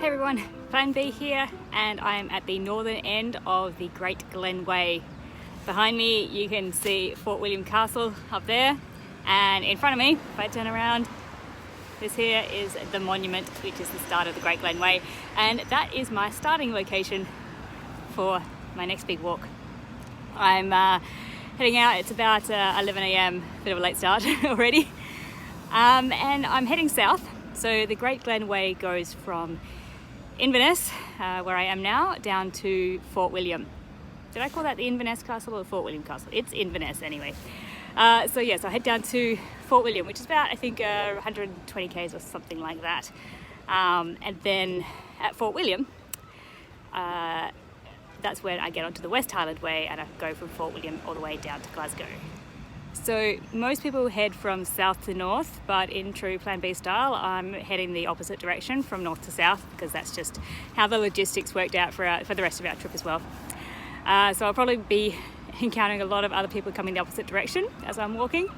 Hey everyone, Plan B here, and I am at the northern end of the Great Glen Way. Behind me you can see Fort William Castle up there, and in front of me, if I turn around, this here is the monument, which is the start of the Great Glen Way, and that is my starting location for my next big walk. I'm heading out. It's about 11 a.m, bit of a late start already, and I'm heading south. So the Great Glen Way goes from Inverness, where I am now, down to Fort William. Did I call that the Inverness Castle or Fort William Castle? It's Inverness anyway. So I head down to Fort William, which is about, I think, 120 k's or something like that. And then at Fort William, that's when I get onto the West Highland Way, and I go from Fort William all the way down to Glasgow. So most people head from south to north, but in true Plan B style, I'm heading the opposite direction from north to south, because that's just how the logistics worked out for the rest of our trip as well. So I'll probably be encountering a lot of other people coming the opposite direction as I'm walking.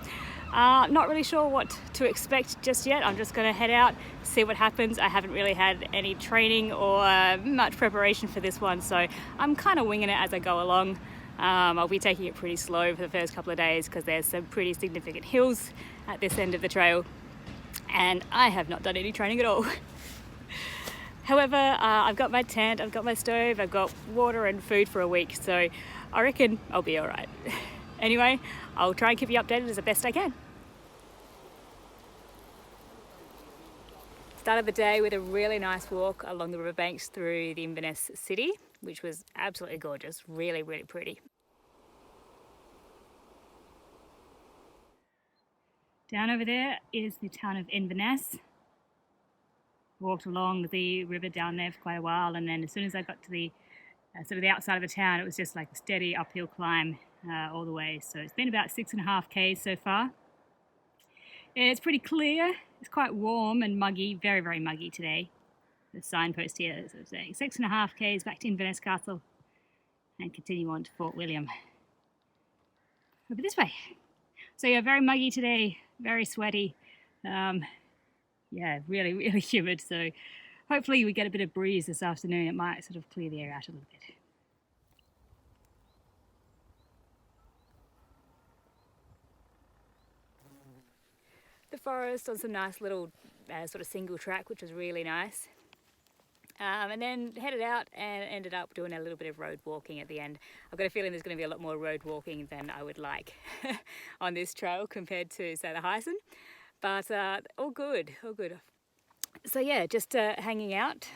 Not really sure what to expect just yet. I'm just going to head out, see what happens. I haven't really had any training or much preparation for this one, so I'm kind of winging it as I go along. I'll be taking it pretty slow for the first couple of days because there's some pretty significant hills at this end of the trail, and I have not done any training at all. However, I've got my tent, I've got my stove, I've got water and food for a week, so I reckon I'll be all right. Anyway, I'll try and keep you updated as best I can. Started the day with a really nice walk along the riverbanks through the Inverness city, which was absolutely gorgeous, really, really pretty. Down over there is the town of Inverness. Walked along the river down there for quite a while, and then as soon as I got to the sort of the outside of the town, it was just like a steady uphill climb all the way. So it's been about 6.5 k's so far. It's pretty clear. It's quite warm and muggy, very, very muggy today. The signpost here is sort of saying 6.5 k's back to Inverness Castle and continue on to Fort William. Over this way. So yeah, very muggy today, very sweaty. Yeah, really, really humid. So hopefully we get a bit of breeze this afternoon. It might sort of clear the air out a little bit. The forest on some nice little sort of single track, which was really nice. And then headed out and ended up doing a little bit of road walking at the end. I've got a feeling there's going to be a lot more road walking than I would like on this trail compared to, say, the Hyson. But all good, all good. So yeah, just hanging out,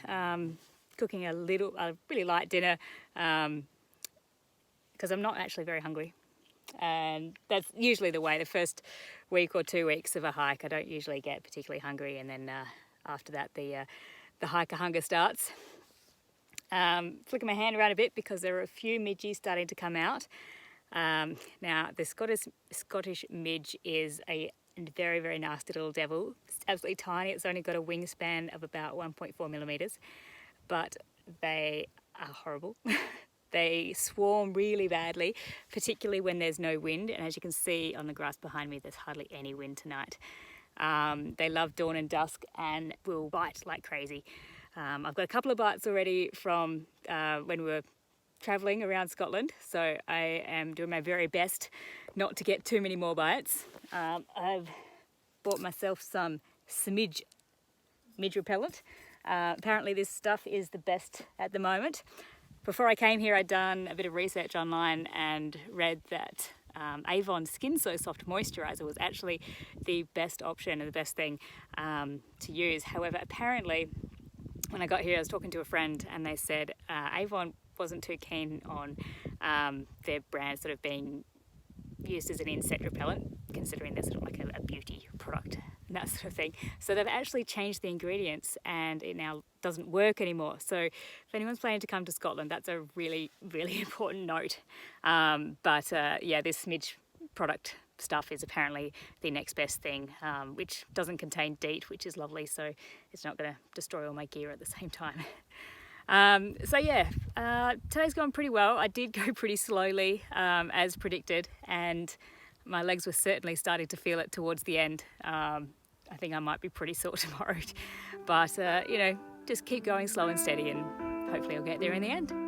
cooking a really light dinner, because I'm not actually very hungry. And that's usually the way. The first week or 2 weeks of a hike, I don't usually get particularly hungry, and then after that the hiker hunger starts. Flicking my hand around a bit because there are a few midges starting to come out. Now the Scottish midge is a very, very nasty little devil. It's absolutely tiny. It's only got a wingspan of about 1.4 millimeters, but they are horrible. They swarm really badly, particularly when there's no wind. And as you can see on the grass behind me, there's hardly any wind tonight. They love dawn and dusk and will bite like crazy. I've got a couple of bites already from when we were travelling around Scotland, so I am doing my very best not to get too many more bites. I've bought myself some midge repellent. Apparently this stuff is the best at the moment. Before I came here, I'd done a bit of research online and read that Avon Skin So Soft Moisturiser was actually the best option and the best thing to use. However, apparently when I got here, I was talking to a friend and they said Avon wasn't too keen on their brand sort of being used as an insect repellent, considering they're sort of like a beauty product and that sort of thing. So they've actually changed the ingredients and it now doesn't work anymore. So if anyone's planning to come to Scotland, that's a really, really important note. Yeah, this smidge product stuff is apparently the next best thing, which doesn't contain DEET, which is lovely, so it's not going to destroy all my gear at the same time. Today's gone pretty well. I did go pretty slowly, as predicted, and my legs were certainly starting to feel it towards the end. I think I might be pretty sore tomorrow, but just keep going slow and steady, and hopefully I'll get there in the end.